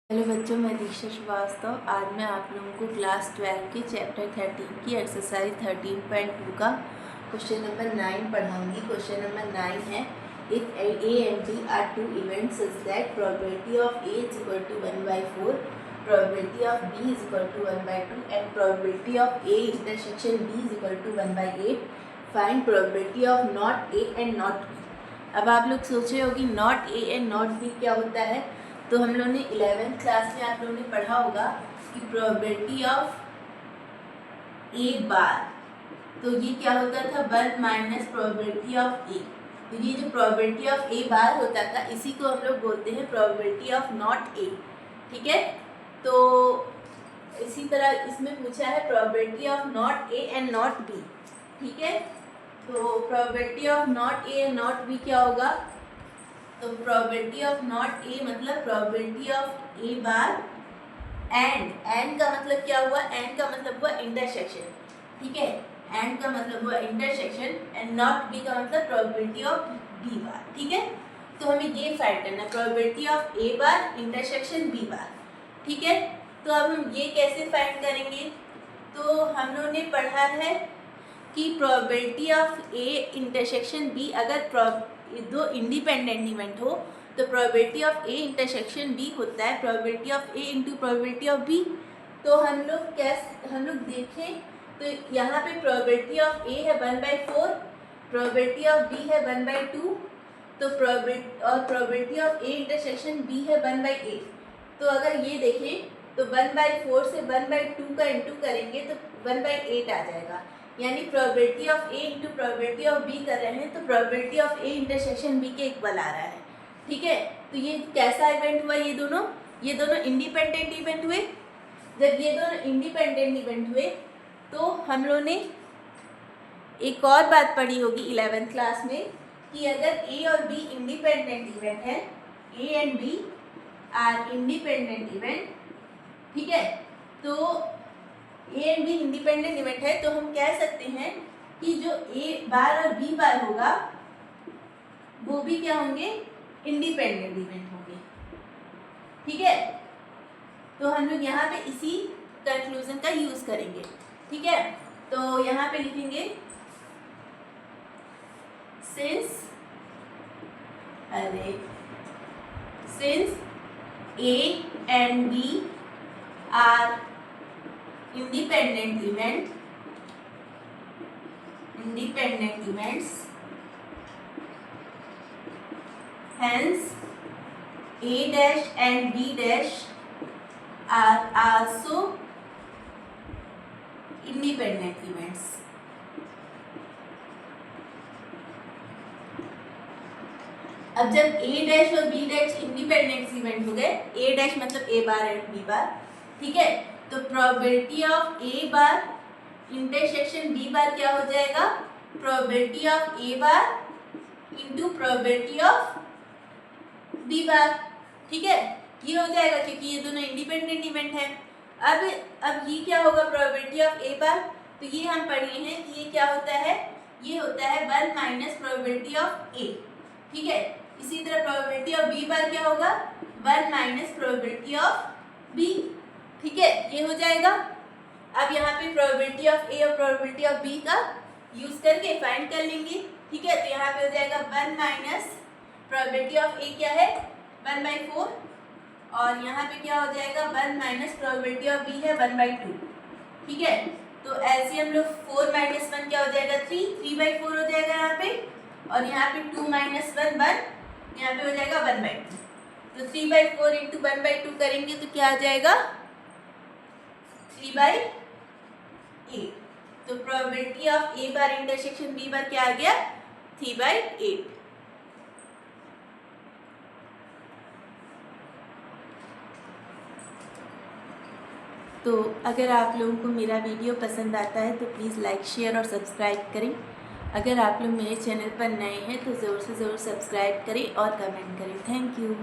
Hello बच्चों, मैं दीक्षा श्रीवास्तव। आज मैं आप लोगों को क्लास 12 के चैप्टर 13 की एक्सरसाइज 13.2 का क्वेश्चन नंबर 9 पढ़ाऊंगी। क्वेश्चन नंबर 9 है, if A and B are two events such that probability of A is equal to 1/4, probability of B is equal to 1/2 and probability of A intersection B is equal to 1/8, find probability of not A and not B. अब आप लोग सोच रहे हो कि not A and not B क्या होता है। तो हम लोगों ने 11th क्लास में आप लोगों ने पढ़ा होगा कि प्रोबेबिलिटी ऑफ ए बार, तो ये क्या होता था, 1 माइनस प्रोबेबिलिटी ऑफ ए। तो ये जो प्रोबेबिलिटी ऑफ ए बार होता था, इसी को हम लोग बोलते हैं प्रोबेबिलिटी ऑफ नॉट ए। ठीक है, तो इसी तरह इसमें पूछा है probability of not A and not B. ठीक है, तो probability of not A and not B क्या होगा, तो प्रोबेबिलिटी ऑफ नॉट ए मतलब probability of A bar and का मतलब क्या हुआ, एंड का मतलब हुआ इंटरसेक्शन। ठीक है, एंड का मतलब हुआ इंटरसेक्शन एंड नॉट बी का मतलब प्रोबेबिलिटी ऑफ बी बार। ठीक है, तो हमें ये फाइंड करना है probability of A bar intersection B bar. ठीक है, तो अब हम ये कैसे फाइंड करेंगे, तो हम लोगों ने पढ़ा है कि probability of A intersection B, अगर दो इंडिपेंडेंट इवेंट हो तो probability of A intersection B होता है probability of A into probability of B. तो हम लोग देखें तो यहाँ पे प्रोबेबिलिटी ऑफ ए है 1/4, प्रोबेबिलिटी ऑफ बी है 1/2, तो probability of A intersection B है 1/8। तो अगर ये देखें तो 1/4 से 1/2 का इंटू करेंगे तो 1/8 आ जाएगा, यानी probability of A into probability of B कर रहे हैं तो probability of A intersection B के इक्वल आ रहा है। ठीक है, तो ये कैसा इवेंट हुआ, ये दोनों इंडिपेंडेंट इवेंट हुए। जब ये दोनों इंडिपेंडेंट इवेंट हुए तो हम लोगों ने एक और बात पढ़ी होगी 11th क्लास में कि अगर ए और बी इंडिपेंडेंट इवेंट है, A and B are independent event, ठीक है, तो A and B independent event है तो हम कह सकते हैं कि जो ए बार और बी बार होगा वो भी क्या होंगे, इंडिपेंडेंट इवेंट होंगे। ठीक है, तो हम लोग यहाँ पे इसी कंक्लूजन का यूज करेंगे। ठीक है, तो यहाँ पे लिखेंगे since A and B are independent events, hence A dash and B dash are also independent events. अब जब A डैश और B डैश इंडिपेंडेंट इवेंट हो गए, A डैश मतलब A bar and B bar, ठीक है, तो probability of A bar intersection B bar क्या हो जाएगा, probability of A bar into probability of B bar. ठीक है, ये हो जाएगा क्योंकि ये दोनों इंडिपेंडेंट इवेंट है। अब ये क्या होगा, प्रोबेबिलिटी ऑफ ए बार, तो ये हम पढ़े हैं कि ये क्या होता है, ये होता है 1 माइनस प्रोबेबिलिटी ऑफ ए। ठीक है, इसी तरह प्रोबेबिलिटी ऑफ बी बार क्या होगा, 1 माइनस प्रोबेबिलिटी ऑफ बी। ठीक है, ये हो जाएगा। अब यहाँ पे प्रोबेबिलिटी ऑफ ए और प्रोबेबिलिटी ऑफ बी का यूज करके फाइंड कर लेंगे। ठीक है, तो यहाँ पे हो जाएगा 1 माइनस प्रोबेबिलिटी ऑफ ए क्या है 1/4, और यहाँ पे क्या हो जाएगा 1 माइनस प्रोबेबिलिटी ऑफ बी है 1/2। ठीक है, तो ऐसे हम लोग 4 माइनस 1 क्या हो जाएगा 3/4 हो जाएगा यहाँ पे, और यहाँ पे 2 माइनस 1 1, यहाँ पे हो जाएगा 1/2। तो 3/4 इंटू 1/2 करेंगे तो क्या आ जाएगा 3/8। तो probability of A bar intersection B bar क्या आ गया 3/8। तो अगर आप लोगों को मेरा वीडियो पसंद आता है तो प्लीज़ लाइक शेयर और सब्सक्राइब करें। अगर आप लोग मेरे चैनल पर नए हैं तो ज़रूर से ज़रूर सब्सक्राइब करें और कमेंट करें। Thank you.